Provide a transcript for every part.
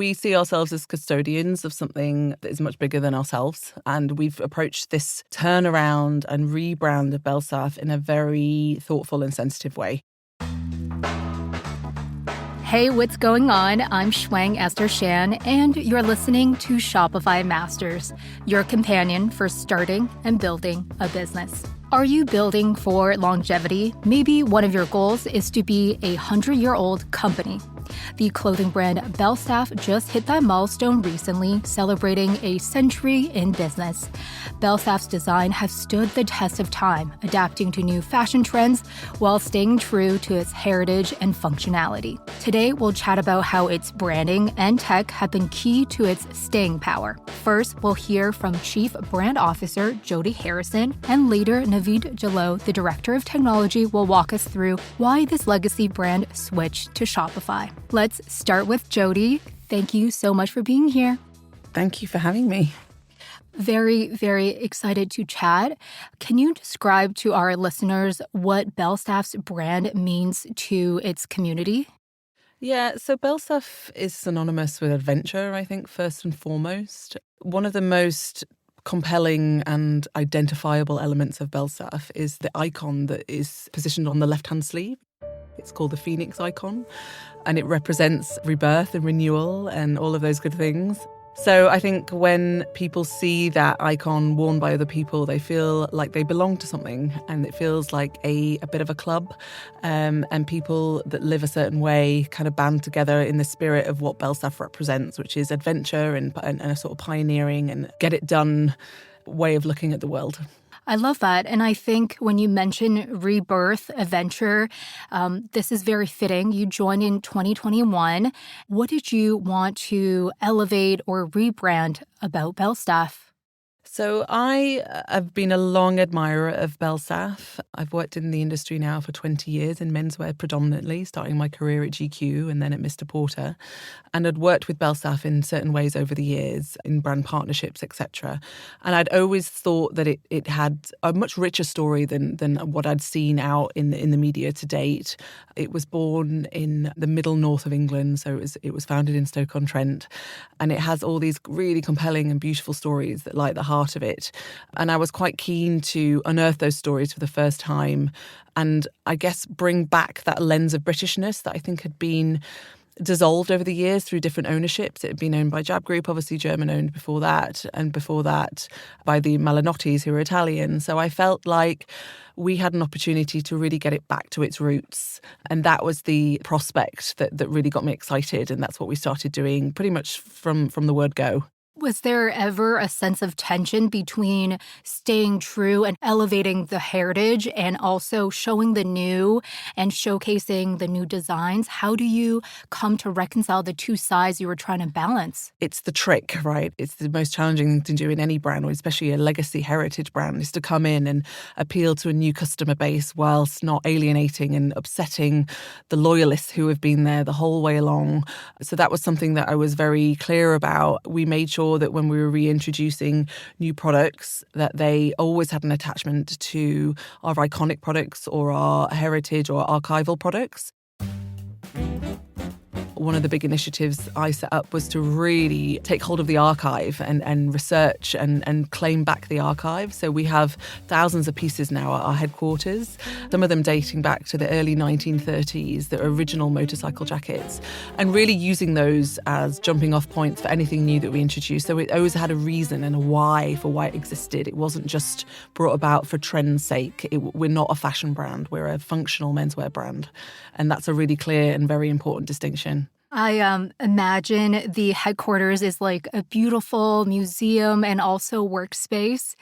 We see ourselves as custodians of something that is much bigger than ourselves. And we've approached this turnaround and rebrand of Belstaff in a very thoughtful and sensitive way. Hey, what's going on? I'm Shuang Esther Shan, and you're listening to Shopify Masters, your companion for starting and building a business. Are you building for longevity? Maybe one of your goals is to be a 100-year-old company. The clothing brand Belstaff just hit that milestone recently, celebrating a century in business. Belstaff's design has stood the test of time, adapting to new fashion trends while staying true to its heritage and functionality. Today, we'll chat about how its branding and tech have been key to its staying power. First, we'll hear from Chief Brand Officer Jodie Harrison, and later, Navid Jilow, the Director of Technology, will walk us through why this legacy brand switched to Shopify. Let's start with Jodie. Thank you so much for being here. Thank you for having me. Very, very excited to chat. Can you describe to our listeners what Belstaff's brand means to its community? Yeah, so Belstaff is synonymous with adventure, I think, first and foremost. One of the most compelling and identifiable elements of Belstaff is the icon that is positioned on the left-hand sleeve. It's called the Phoenix icon, and it represents rebirth and renewal and all of those good things. So I think when people see that icon worn by other people, they feel like they belong to something, and it feels like a bit of a club, and people that live a certain way kind of band together in the spirit of what Belstaff represents, which is adventure and a sort of pioneering and get it done way of looking at the world. I love that. And I think when you mention rebirth, adventure, this is very fitting. You joined in 2021. What did you want to elevate or rebrand about Belstaff? So I have been a long admirer of Belstaff. I've worked in the industry now for 20 years in menswear predominantly, starting my career at GQ and then at Mr. Porter. And I'd worked with Belstaff in certain ways over the years, in brand partnerships, etc. And I'd always thought that it had a much richer story than what I'd seen out in the media to date. It was born in the middle north of England, so it was founded in Stoke-on-Trent. And it has all these really compelling and beautiful stories that light the heart of it. And I was quite keen to unearth those stories for the first time and I guess bring back that lens of Britishness that I think had been dissolved over the years through different ownerships. It had been owned by Jab Group, obviously German owned before that, and before that by the Malinottis, who were Italian. So I felt like we had an opportunity to really get it back to its roots. And that was the prospect that really got me excited. And that's what we started doing pretty much from the word go. Was there ever a sense of tension between staying true and elevating the heritage and also showing the new and showcasing the new designs? How do you come to reconcile the two sides you were trying to balance? It's the trick, right? It's the most challenging thing to do in any brand, or especially a legacy heritage brand, is to come in and appeal to a new customer base whilst not alienating and upsetting the loyalists who have been there the whole way along. So that was something that I was very clear about. We made sure that when we were reintroducing new products, that they always had an attachment to our iconic products or our heritage or archival products. One of the big initiatives I set up was to really take hold of the archive and research and claim back the archive. So we have thousands of pieces now at our headquarters, some of them dating back to the early 1930s, the original motorcycle jackets, and really using those as jumping off points for anything new that we introduced. So it always had a reason and a why for why it existed. It wasn't just brought about for trend's sake. We're not a fashion brand. We're a functional menswear brand. And that's a really clear and very important distinction. I imagine the headquarters is like a beautiful museum and also workspace.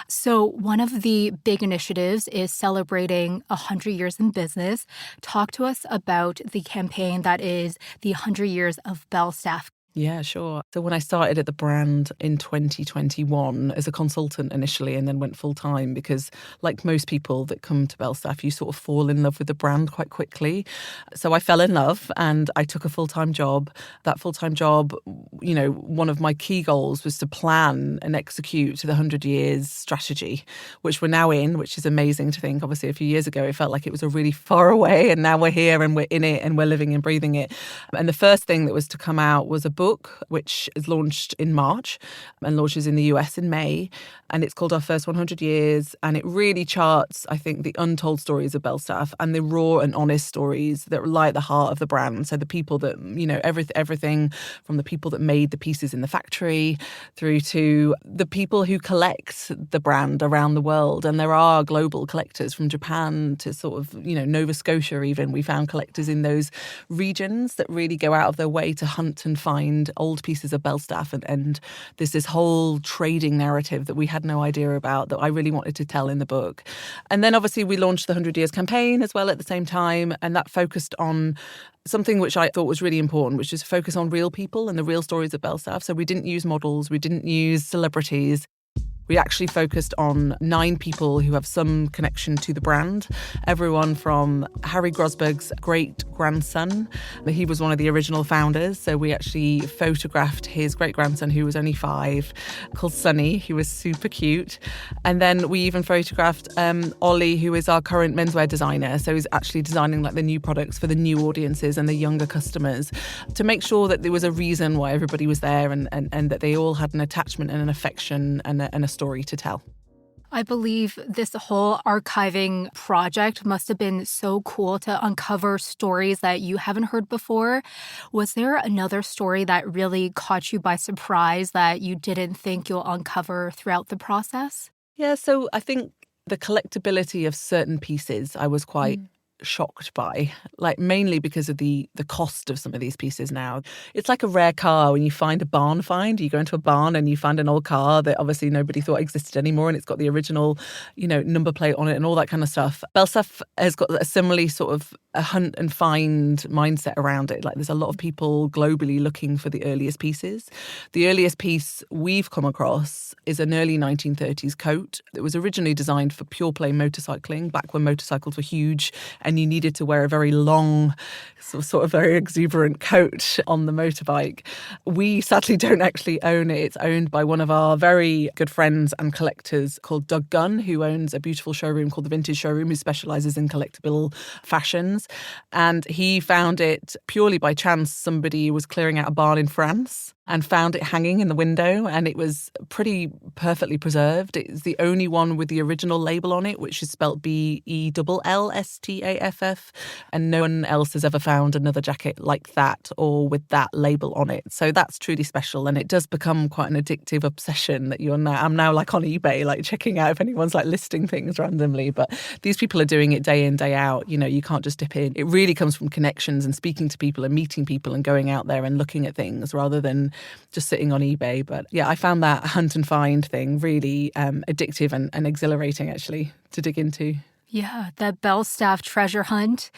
So one of the big initiatives is celebrating 100 years in business. Talk to us about the campaign that is the 100 years of Belstaff. Yeah, sure. So when I started at the brand in 2021 as a consultant initially and then went full-time, because like most people that come to Belstaff, you sort of fall in love with the brand quite quickly. So I fell in love and I took a full-time job. That full-time job, you know, one of my key goals was to plan and execute the 100 years strategy, which we're now in, which is amazing to think. Obviously, a few years ago, it felt like it was a really far away, and now we're here and we're in it and we're living and breathing it. And the first thing that was to come out was a book book, which is launched in March and launches in the US in May. And it's called Our First 100 Years. And it really charts, I think, the untold stories of Belstaff and the raw and honest stories that lie at the heart of the brand. So the people that, everything from the people that made the pieces in the factory through to the people who collect the brand around the world. And there are global collectors from Japan to sort of, Nova Scotia even. We found collectors in those regions that really go out of their way to hunt and find old pieces of Belstaff. And there's this whole trading narrative that we had no idea about that I really wanted to tell in the book. And then obviously we launched the 100 Years campaign as well at the same time. And that focused on something which I thought was really important, which is focus on real people and the real stories of Belstaff. So we didn't use models, we didn't use celebrities. We actually focused on 9 people who have some connection to the brand. Everyone from Harry Grosberg's great-grandson. He was one of the original founders. So we actually photographed his great-grandson, who was only 5, called Sonny. He was super cute. And then we even photographed Ollie, who is our current menswear designer. So he's actually designing like the new products for the new audiences and the younger customers to make sure that there was a reason why everybody was there and that they all had an attachment and an affection and a story to tell. I believe this whole archiving project must have been so cool to uncover stories that you haven't heard before. Was there another story that really caught you by surprise that you didn't think you'll uncover throughout the process? Yeah, so I think the collectability of certain pieces I was quite shocked by, like mainly because of the cost of some of these pieces now. It's like a rare car when you find a barn find. You go into a barn and you find an old car that obviously nobody thought existed anymore, and it's got the original, number plate on it and all that kind of stuff. Belstaff has got a similarly sort of a hunt and find mindset around it. Like there's a lot of people globally looking for the earliest pieces. The earliest piece we've come across is an early 1930s coat that was originally designed for pure play motorcycling, back when motorcycles were huge and you needed to wear a very long, sort of very exuberant coat on the motorbike. We sadly don't actually own it. It's owned by one of our very good friends and collectors called Doug Gunn, who owns a beautiful showroom called the Vintage Showroom, who specialises in collectible fashions. And he found it purely by chance. Somebody was clearing out a barn in France and found it hanging in the window, and it was pretty perfectly preserved. It's the only one with the original label on it, which is spelt BELLSTAFF, and no one else has ever found another jacket like that or with that label on it. So that's truly special, and it does become quite an addictive obsession that I'm now like on eBay, like checking out if anyone's like listing things randomly. But these people are doing it day in, day out. You can't just dip in. It really comes from connections and speaking to people and meeting people and going out there and looking at things rather than just sitting on eBay. But yeah, I found that hunt and find thing really addictive and exhilarating actually to dig into. Yeah, that Belstaff treasure hunt.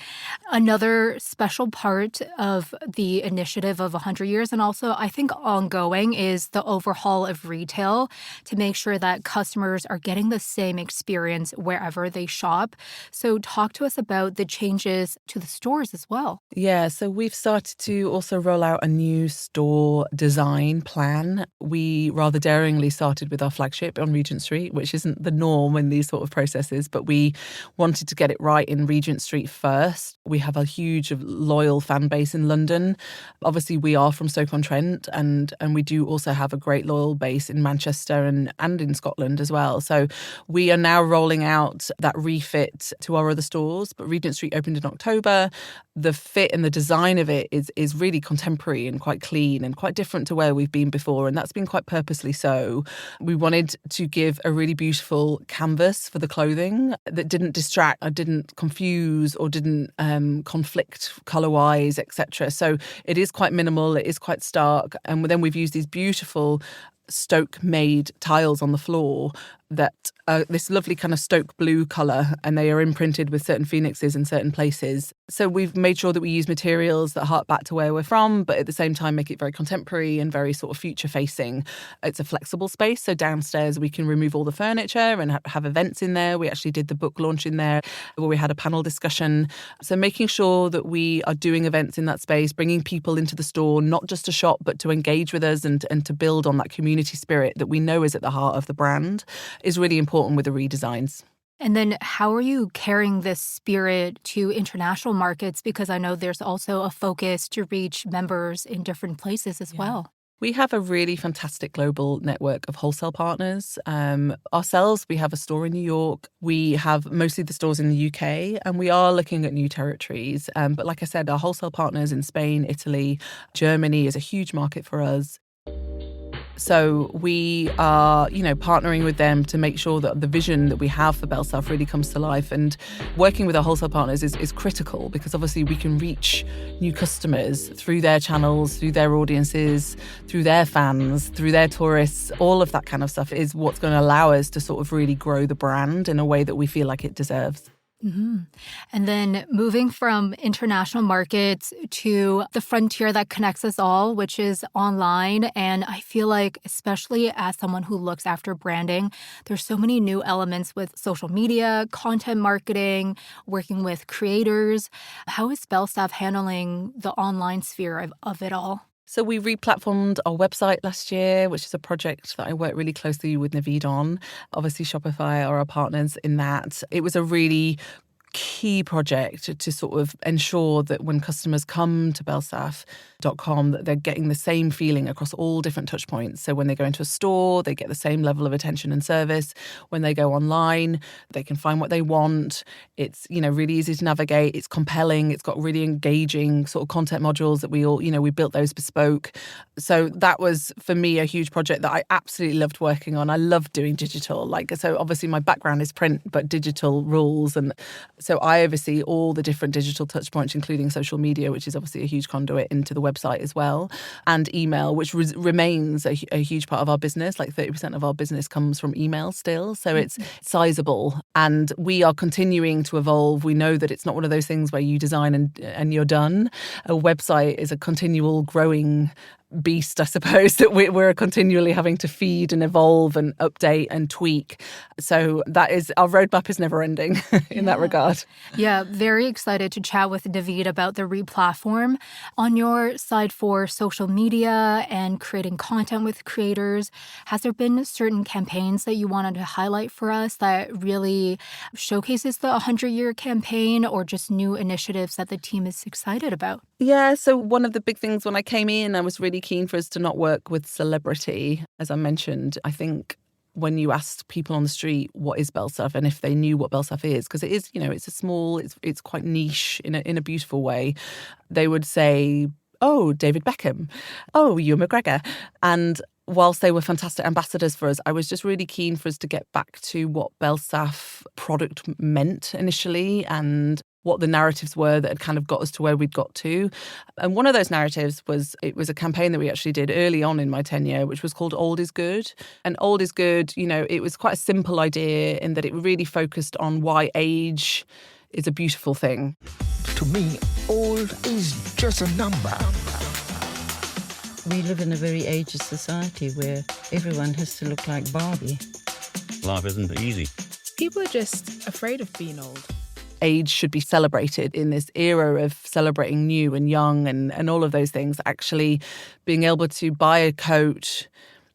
Another special part of the initiative of 100 years, and also I think ongoing, is the overhaul of retail to make sure that customers are getting the same experience wherever they shop. So talk to us about the changes to the stores as well. Yeah, so we've started to also roll out a new store design plan. We rather daringly started with our flagship on Regent Street, which isn't the norm in these sort of processes, but we wanted to get it right in Regent Street first. We have a huge loyal fan base in London. Obviously, we are from Stoke-on-Trent, and we do also have a great loyal base in Manchester and in Scotland as well. So we are now rolling out that refit to our other stores. But Regent Street opened in October. The fit and the design of it is really contemporary and quite clean and quite different to where we've been before. And that's been quite purposely so. We wanted to give a really beautiful canvas for the clothing that didn't distract or didn't confuse or didn't conflict colour-wise, etc. So it is quite minimal, it is quite stark. And then we've used these beautiful Stoke-made tiles on the floor that are this lovely kind of Stoke blue colour, and they are imprinted with certain phoenixes in certain places. So we've made sure that we use materials that hark back to where we're from, but at the same time make it very contemporary and very sort of future-facing. It's a flexible space, so downstairs we can remove all the furniture and have events in there. We actually did the book launch in there where we had a panel discussion. So making sure that we are doing events in that space, bringing people into the store, not just to shop, but to engage with us and to build on that community spirit that we know is at the heart of the brand, is really important with the redesigns. And then how are you carrying this spirit to international markets? Because I know there's also a focus to reach members in different places as well. We have a really fantastic global network of wholesale partners. Ourselves, we have a store in New York. We have mostly the stores in the UK, and we are looking at new territories. But like I said, our wholesale partners in Spain, Italy, Germany is a huge market for us. So we are, partnering with them to make sure that the vision that we have for Belstaff really comes to life. And working with our wholesale partners is critical because obviously we can reach new customers through their channels, through their audiences, through their fans, through their tourists. All of that kind of stuff is what's going to allow us to sort of really grow the brand in a way that we feel like it deserves. Mm-hmm. And then moving from international markets to the frontier that connects us all, which is online. And I feel like, especially as someone who looks after branding, there's so many new elements with social media, content marketing, working with creators. How is Belstaff handling the online sphere of it all? So we re-platformed our website last year, which is a project that I work really closely with Navid on. Obviously, Shopify are our partners in that. It was a really key project to sort of ensure that when customers come to belstaff.com that they're getting the same feeling across all different touch points. So when they go into a store, they get the same level of attention and service. When they go online, they can find what they want. It's, really easy to navigate. It's compelling. It's got really engaging sort of content modules that we built those bespoke. So that was, for me, a huge project that I absolutely loved working on. I loved doing digital. So obviously my background is print, but digital rules. And so I oversee all the different digital touch points, including social media, which is obviously a huge conduit into the website as well, and email, which remains a huge part of our business. Like 30% of our business comes from email still. So it's sizable. And we are continuing to evolve. We know that it's not one of those things where you design and you're done. A website is a continual growing beast, I suppose, that we're continually having to feed and evolve and update and tweak. So that is, our roadmap is never ending in that regard. Yeah, very excited to chat with Navid about the re-platform. On your side for social media and creating content with creators, has there been certain campaigns that you wanted to highlight for us that really showcases the 100-year campaign or just new initiatives that the team is excited about? Yeah, so one of the big things when I came in, I was really keen for us to not work with celebrity. As I mentioned, I think when you asked people on the street what is Belstaff and if they knew what Belstaff is, because it is, it's a small, it's quite niche in a beautiful way, they would say, oh, David Beckham, oh, Ewan McGregor. And whilst they were fantastic ambassadors for us, I was just really keen for us to get back to what Belstaff product meant initially and what the narratives were that had kind of got us to where we'd got to. And one of those narratives was a campaign that we actually did early on in my tenure, which was called Old is Good. And Old is Good, it was quite a simple idea in that it really focused on why age is a beautiful thing. To me, old is just a number. We live in a very ageist society where everyone has to look like Barbie. Life isn't easy. People are just afraid of being old. Age should be celebrated in this era of celebrating new and young and all of those things. Actually being able to buy a coat,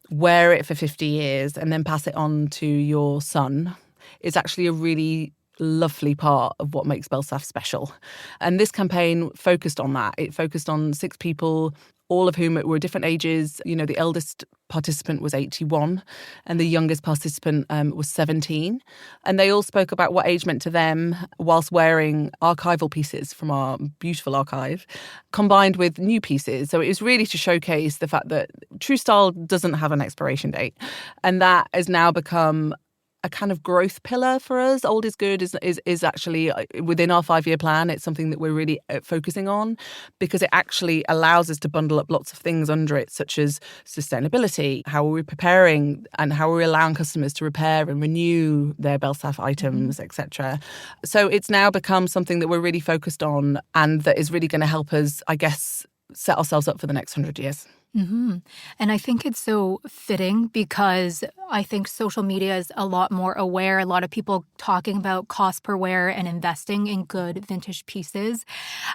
wear it for 50 years and then pass it on to your son is actually a really lovely part of what makes Belstaff special. And this campaign focused on that. It focused on 6 people, all of whom were different ages. The eldest participant was 81 and the youngest participant was 17. And they all spoke about what age meant to them whilst wearing archival pieces from our beautiful archive, combined with new pieces. So it was really to showcase the fact that true style doesn't have an expiration date. And that has now become a kind of growth pillar for us. Old is Good is actually within our 5-year plan. It's something that we're really focusing on because it actually allows us to bundle up lots of things under it, such as sustainability. How are we preparing and how are we allowing customers to repair and renew their Belstaff items, etc. So it's now become something that we're really focused on and that is really going to help us, I guess, set ourselves up for the next 100 years. Mm-hmm. And I think it's so fitting because I think social media is a lot more aware. A lot of people talking about cost per wear and investing in good vintage pieces.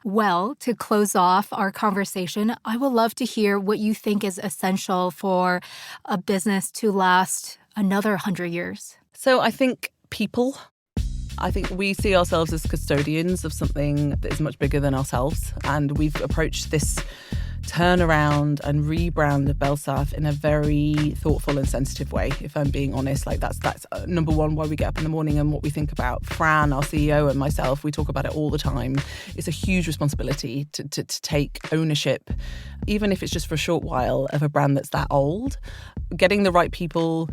Well, to close off our conversation, I would love to hear what you think is essential for a business to last another 100 years. So I think people. I think we see ourselves as custodians of something that is much bigger than ourselves. And we've approached this turnaround and rebrand of Belstaff in a very thoughtful and sensitive way, if I'm being honest. Like that's number one, why we get up in the morning and what we think about. Fran, our CEO, and myself, we talk about it all the time. It's a huge responsibility to take ownership, even if it's just for a short while, of a brand that's that old. Getting the right people,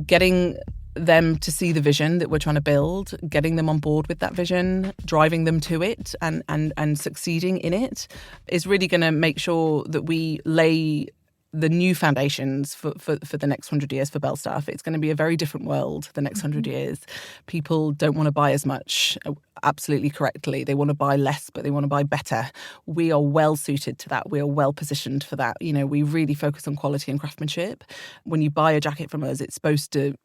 getting them to see the vision that we're trying to build, getting them on board with that vision, driving them to it and succeeding in it is really going to make sure that we lay the new foundations for the next 100 years for Belstaff. It's going to be a very different world the next 100 years. People don't want to buy as much, absolutely correctly. They want to buy less, but they want to buy better. We are well suited to that. We are well positioned for that. You know, we really focus on quality and craftsmanship. When you buy a jacket from us, it's supposed to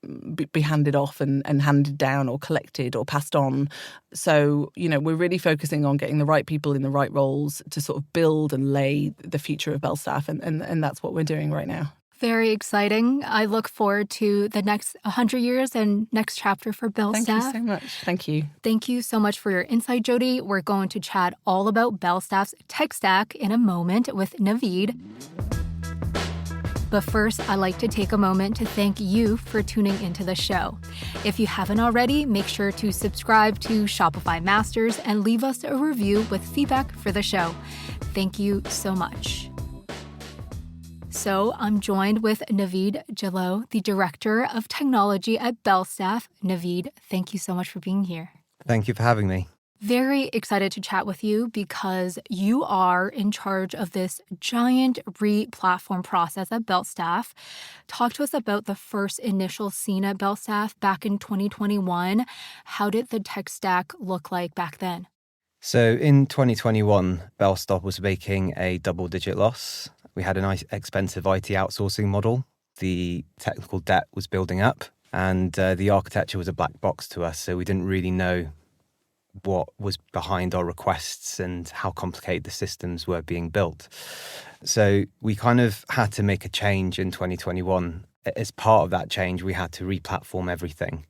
be handed off and handed down or collected or passed on. So, you know, we're really focusing on getting the right people in the right roles to sort of build and lay the future of Belstaff. And that's what we're doing right now. Very exciting. I look forward to the next 100 years and next chapter for Belstaff. Thank you so much. Thank you. Thank you so much for your insight, Jodie. We're going to chat all about Belstaff's tech stack in a moment with Navid. But first, I'd like to take a moment to thank you for tuning into the show. If you haven't already, make sure to subscribe to Shopify Masters and leave us a review with feedback for the show. Thank you so much. So I'm joined with Navid Jilow, the Director of Technology at Belstaff. Navid, thank you so much for being here. Thank you for having me. Very excited to chat with you because you are in charge of this giant re-platform process at Belstaff. Talk to us about the first initial scene at Belstaff back in 2021. How did the tech stack look like back then? So in 2021, Belstaff was making a double-digit loss. We had an expensive IT outsourcing model. The technical debt was building up, and the architecture was a black box to us, so we didn't really know what was behind our requests and how complicated the systems were being built. So we kind of had to make a change in 2021. As part of that change, we had to re-platform everything.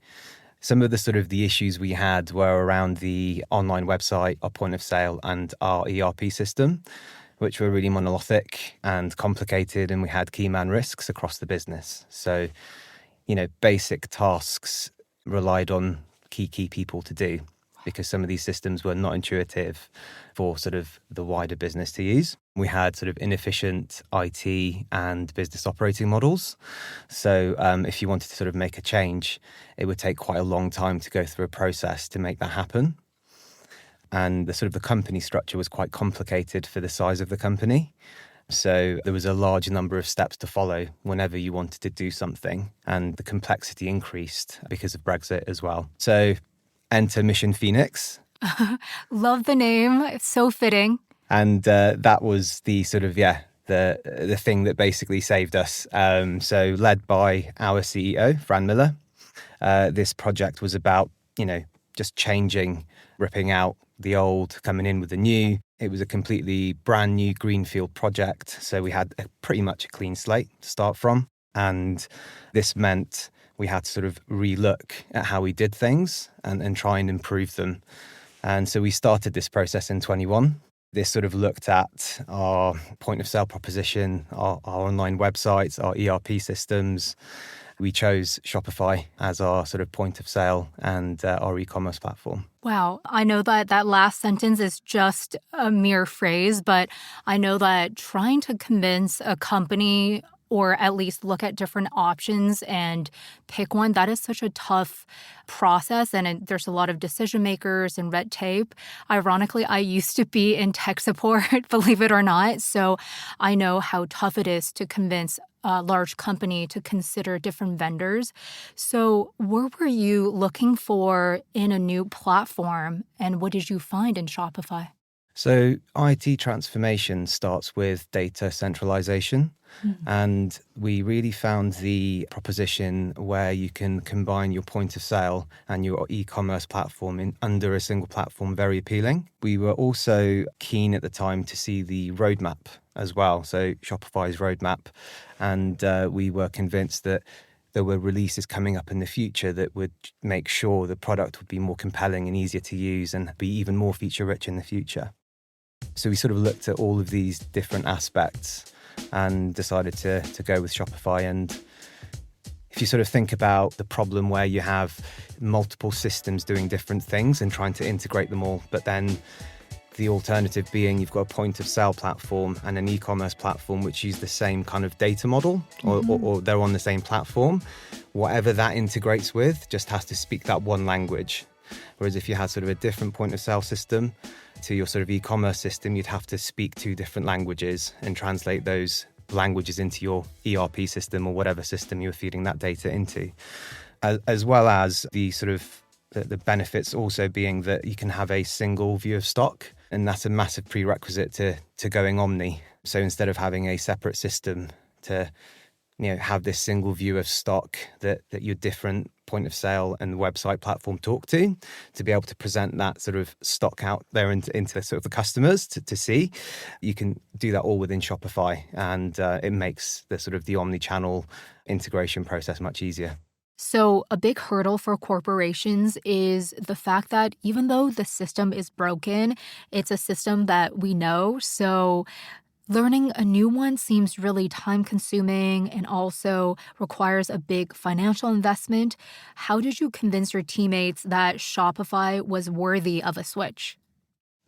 Some of the issues we had were around the online website, our point of sale, and our ERP system, which were really monolithic and complicated, and we had key man risks across the business. So, you know, basic tasks relied on key people to do, because some of these systems were not intuitive for sort of the wider business to use. We had sort of inefficient IT and business operating models. So if you wanted to sort of make a change, it would take quite a long time to go through a process to make that happen. And the company structure was quite complicated for the size of the company. So there was a large number of steps to follow whenever you wanted to do something. And the complexity increased because of Brexit as well. So enter Mission Phoenix. Love the name. It's so fitting. And that was the the thing that basically saved us. So led by our CEO, Fran Miller, this project was about, just changing, ripping out the old, coming in with the new. It was a completely brand new greenfield project. So we had pretty much a clean slate to start from. And this meant we had to sort of relook at how we did things and try and improve them. And so we started this process in 21. This sort of looked at our point of sale proposition, our online websites, our ERP systems. We chose Shopify as our sort of point of sale and our e-commerce platform. Wow. I know that last sentence is just a mere phrase, but I know that trying to convince a company or at least look at different options and pick one, that is such a tough process. And there's a lot of decision makers and red tape. Ironically, I used to be in tech support, believe it or not. So I know how tough it is to convince a large company to consider different vendors. So what were you looking for in a new platform, and what did you find in Shopify? So IT transformation starts with data centralization. And we really found the proposition where you can combine your point of sale and your e-commerce platform under a single platform very appealing. We were also keen at the time to see the roadmap as well, so Shopify's roadmap. And we were convinced that there were releases coming up in the future that would make sure the product would be more compelling and easier to use and be even more feature rich in the future. So we sort of looked at all of these different aspects and decided to go with Shopify. And if you sort of think about the problem where you have multiple systems doing different things and trying to integrate them all, but then the alternative being you've got a point of sale platform and an e-commerce platform which use the same kind of data model, or they're on the same platform. Whatever that integrates with just has to speak that one language. Whereas if you had sort of a different point of sale system to your sort of e-commerce system, you'd have to speak two different languages and translate those languages into your ERP system or whatever system you're feeding that data into. As well as the sort of the benefits also being that you can have a single view of stock, and that's a massive prerequisite to going omni. So instead of having a separate system to have this single view of stock that your different point of sale and website platform talk to be able to present that sort of stock out there into sort of the customers to see, you can do that all within Shopify, and it makes the sort of the omni-channel integration process much easier. So a big hurdle for corporations is the fact that even though the system is broken, it's a system that we know. So learning a new one seems really time-consuming and also requires a big financial investment. How did you convince your teammates that Shopify was worthy of a switch?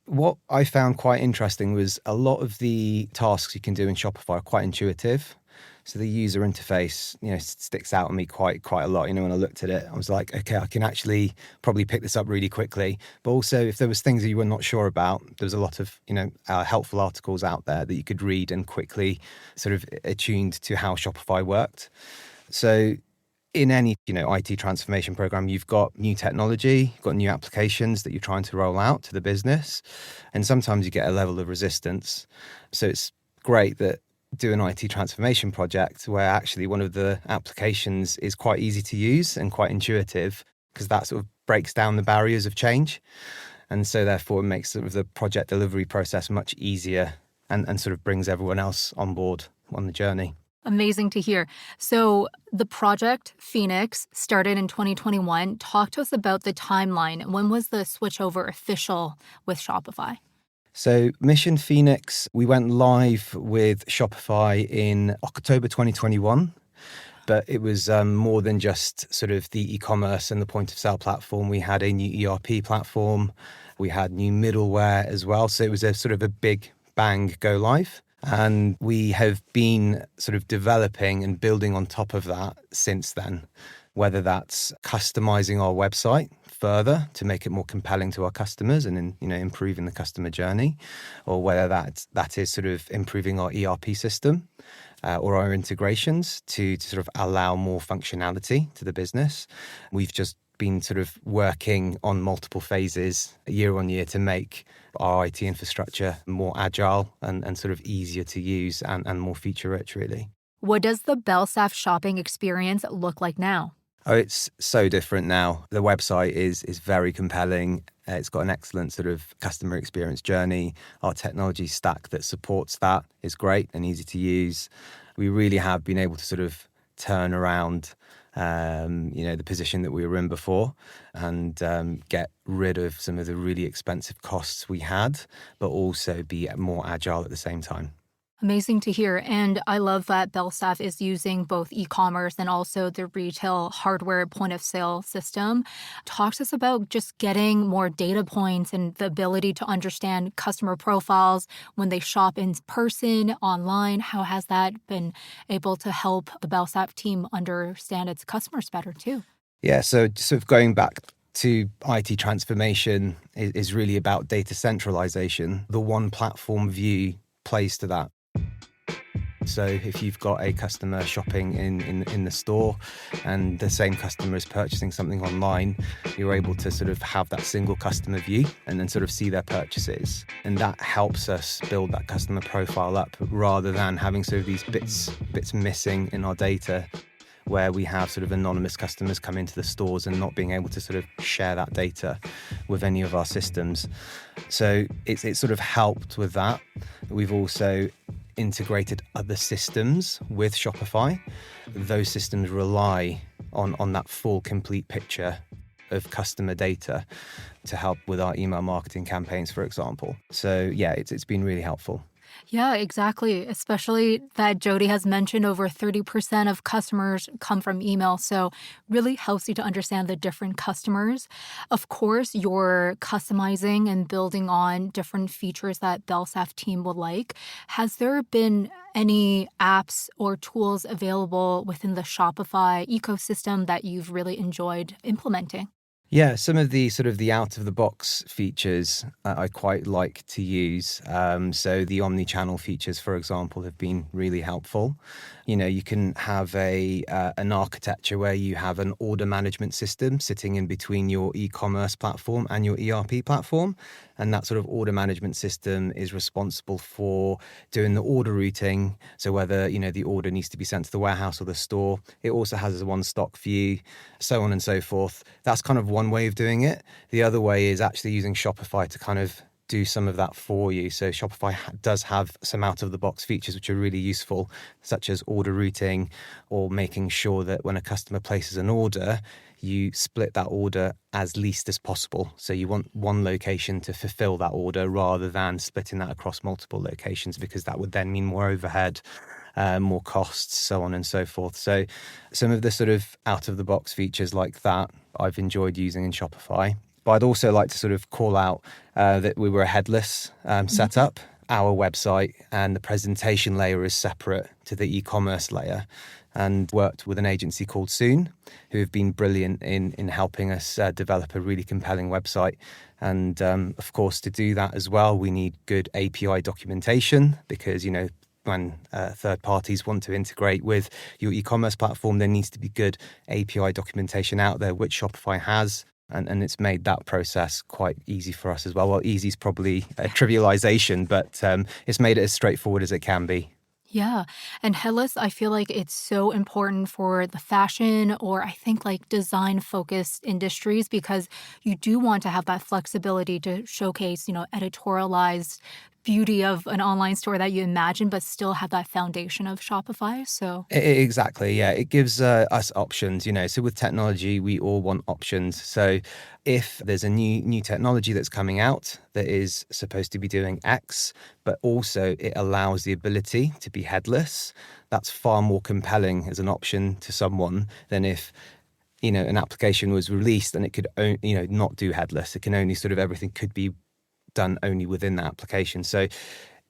What I found quite interesting was a lot of the tasks you can do in Shopify are quite intuitive. So the user interface, sticks out on me quite a lot. When I looked at it, I was like, okay, I can actually probably pick this up really quickly. But also, if there was things that you were not sure about, there was a lot of, helpful articles out there that you could read and quickly sort of attuned to how Shopify worked. So in any, IT transformation program, you've got new technology, you've got new applications that you're trying to roll out to the business. And sometimes you get a level of resistance. So it's great that do an IT transformation project where actually one of the applications is quite easy to use and quite intuitive, because that sort of breaks down the barriers of change. And so therefore it makes sort of the project delivery process much easier and sort of brings everyone else on board on the journey. Amazing to hear. So the project Phoenix started in 2021. Talk to us about the timeline. When was the switchover official with Shopify? So Mission Phoenix, we went live with Shopify in October 2021, but it was more than just sort of the e-commerce and the point of sale platform. We had a new ERP platform, we had new middleware as well. So it was a sort of a big bang go live. And we have been sort of developing and building on top of that since then, whether that's customizing our website further to make it more compelling to our customers and improving the customer journey, or whether that is sort of improving our ERP system or our integrations to sort of allow more functionality to the business. We've just been sort of working on multiple phases year on year to make our IT infrastructure more agile and sort of easier to use and more feature rich, really. What does the Belstaff shopping experience look like now? Oh, it's so different now. The website is very compelling. It's got an excellent sort of customer experience journey. Our technology stack that supports that is great and easy to use. We really have been able to sort of turn around, the position that we were in before and get rid of some of the really expensive costs we had, but also be more agile at the same time. Amazing to hear. And I love that Belstaff is using both e-commerce and also the retail hardware point of sale system. Talk to us about just getting more data points and the ability to understand customer profiles when they shop in person, online. How has that been able to help the Belstaff team understand its customers better too? Yeah, so sort of going back to IT transformation is really about data centralization. The one platform view plays to that. So if you've got a customer shopping in the store and the same customer is purchasing something online, you're able to sort of have that single customer view and then sort of see their purchases. And that helps us build that customer profile up rather than having sort of these bits missing in our data, where we have sort of anonymous customers come into the stores and not being able to sort of share that data with any of our systems. So it's sort of helped with that. We've also integrated other systems with Shopify, those systems rely on that full, complete picture of customer data to help with our email marketing campaigns, for example. So yeah, it's been really helpful. Yeah, exactly. Especially that Jodie has mentioned over 30% of customers come from email. So really helps you to understand the different customers. Of course, you're customizing and building on different features that Belstaff team would like. Has there been any apps or tools available within the Shopify ecosystem that you've really enjoyed implementing? Yeah, some of the sort of the out-of-the-box features I quite like to use. So the omni-channel features, for example, have been really helpful. You know, you can have an architecture where you have an order management system sitting in between your e-commerce platform and your ERP platform. And that sort of order management system is responsible for doing the order routing. So whether, you know, the order needs to be sent to the warehouse or the store, it also has a one-stock view, so on and so forth. That's kind of one way of doing it. The other way is actually using Shopify to kind of do some of that for you. So Shopify does have some out-of-the-box features which are really useful, such as order routing or making sure that when a customer places an order, you split that order as least as possible. So you want one location to fulfill that order rather than splitting that across multiple locations, because that would then mean more overhead, more costs, so on and so forth. So some of the sort of out-of-the-box features like that I've enjoyed using in Shopify. But I'd also like to sort of call out that we were a headless setup. Our website and the presentation layer is separate to the e-commerce layer, and worked with an agency called Soon, who have been brilliant in helping us develop a really compelling website. And of course, to do that as well, we need good API documentation, because, you know, when third parties want to integrate with your e-commerce platform, there needs to be good API documentation out there, which Shopify has. And it's made that process quite easy for us as well. Well, easy is probably a trivialization, but it's made it as straightforward as it can be. Yeah. And headless, I feel like it's so important for the fashion, or I think like design focused industries, because you do want to have that flexibility to showcase, you know, editorialized beauty of an online store that you imagine, but still have that foundation of Shopify. So Exactly, yeah. It gives us options, you know. So with technology, we all want options. So if there's a new technology that's coming out that is supposed to be doing X, but also it allows the ability to be headless, that's far more compelling as an option to someone than if, you know, an application was released and it could, you know, not do headless. It can only sort of, everything could be done only within that application. So,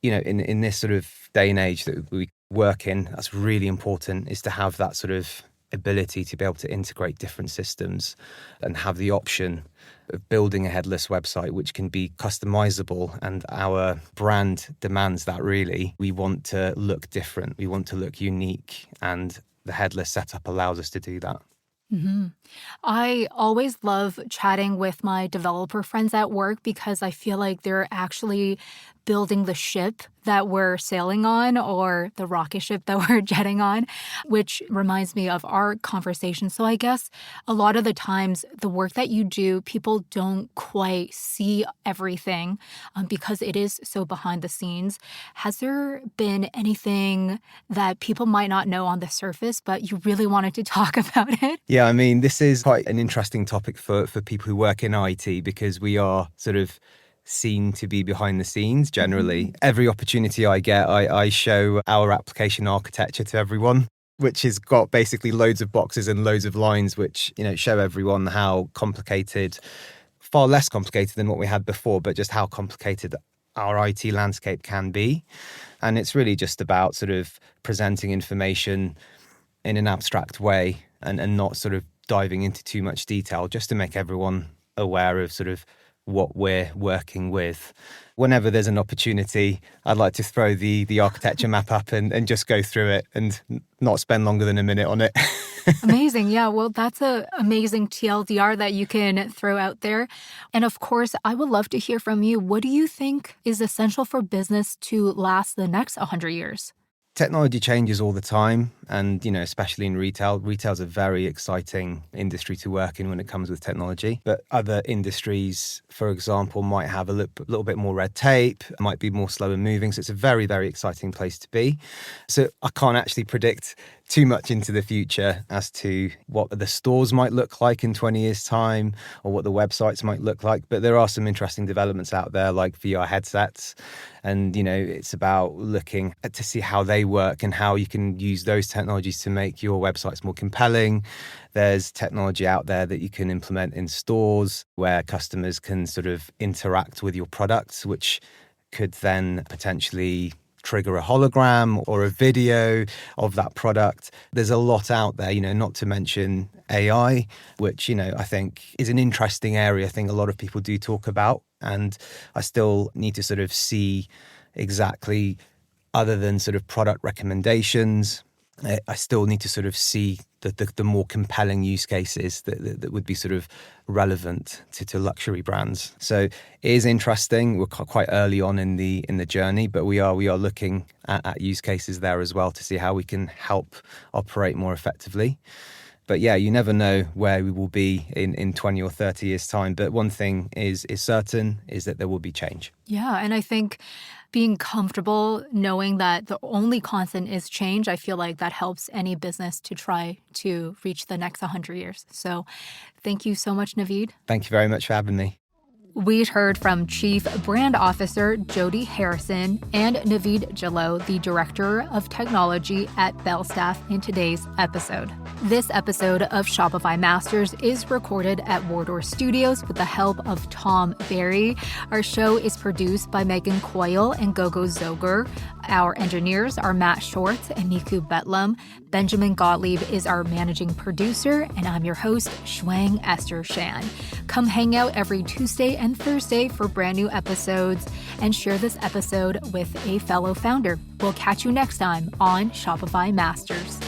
you know, in this sort of day and age that we work in, that's really important, is to have that sort of ability to be able to integrate different systems and have the option of building a headless website which can be customizable. And our brand demands that, really. We want to look different. We want to look unique. And the headless setup allows us to do that. Mm-hmm. I always love chatting with my developer friends at work, because I feel like they're actually building the ship that we're sailing on, or the rocket ship that we're jetting on, which reminds me of our conversation. So I guess a lot of the times the work that you do, people don't quite see everything because it is so behind the scenes. Has there been anything that people might not know on the surface, but you really wanted to talk about it? Yeah, I mean, this is quite an interesting topic for people who work in IT, because we are sort of seen to be behind the scenes generally. Mm-hmm. Every opportunity I get, I show our application architecture to everyone, which has got basically loads of boxes and loads of lines which, you know, show everyone how complicated, far less complicated than what we had before, but just how complicated our IT landscape can be. And it's really just about sort of presenting information in an abstract way and not sort of diving into too much detail, just to make everyone aware of sort of what we're working with. Whenever there's an opportunity, I'd like to throw the architecture map up and just go through it and not spend longer than a minute on it. Amazing. Yeah, well, that's an amazing TLDR that you can throw out there. And of course, I would love to hear from you. What do you think is essential for business to last the next 100 years? Technology changes all the time. And, especially in retail, retail's a very exciting industry to work in when it comes with technology. But other industries, for example, might have a little bit more red tape, might be more slower moving. So it's a very, very exciting place to be. So I can't actually predict too much into the future as to what the stores might look like in 20 years' time or what the websites might look like. But there are some interesting developments out there like VR headsets. And, it's about looking to see how they work and how you can use those technologies to make your websites more compelling. There's technology out there that you can implement in stores where customers can sort of interact with your products, which could then potentially trigger a hologram or a video of that product. There's a lot out there, not to mention AI, which, I think is an interesting area. I think a lot of people do talk about, and I still need to sort of see exactly, other than sort of product recommendations, I still need to sort of see the more compelling use cases that would be sort of relevant to luxury brands. So it is interesting. We're quite early on in the journey, but we are looking at use cases there as well to see how we can help operate more effectively. But yeah, you never know where we will be in 20 or 30 years' time. But one thing is certain, is that there will be change. Yeah, and I think being comfortable knowing that the only constant is change, I feel like that helps any business to try to reach the next 100 years. So thank you so much, Navid. Thank you very much for having me. We heard from Chief Brand Officer Jodie Harrison and Navid Jilow, the Director of Technology at Belstaff, in today's episode. This episode of Shopify Masters is recorded at Wardour Studios with the help of Tom Barry. Our show is produced by Megan Coyle and Gogo Zoger. Our engineers are Matt Shorts and Niku Betlam. Benjamin Gottlieb is our managing producer, and I'm your host, Shwang Esther Shan. Come hang out every Tuesday and Thursday for brand new episodes and share this episode with a fellow founder. We'll catch you next time on Shopify Masters.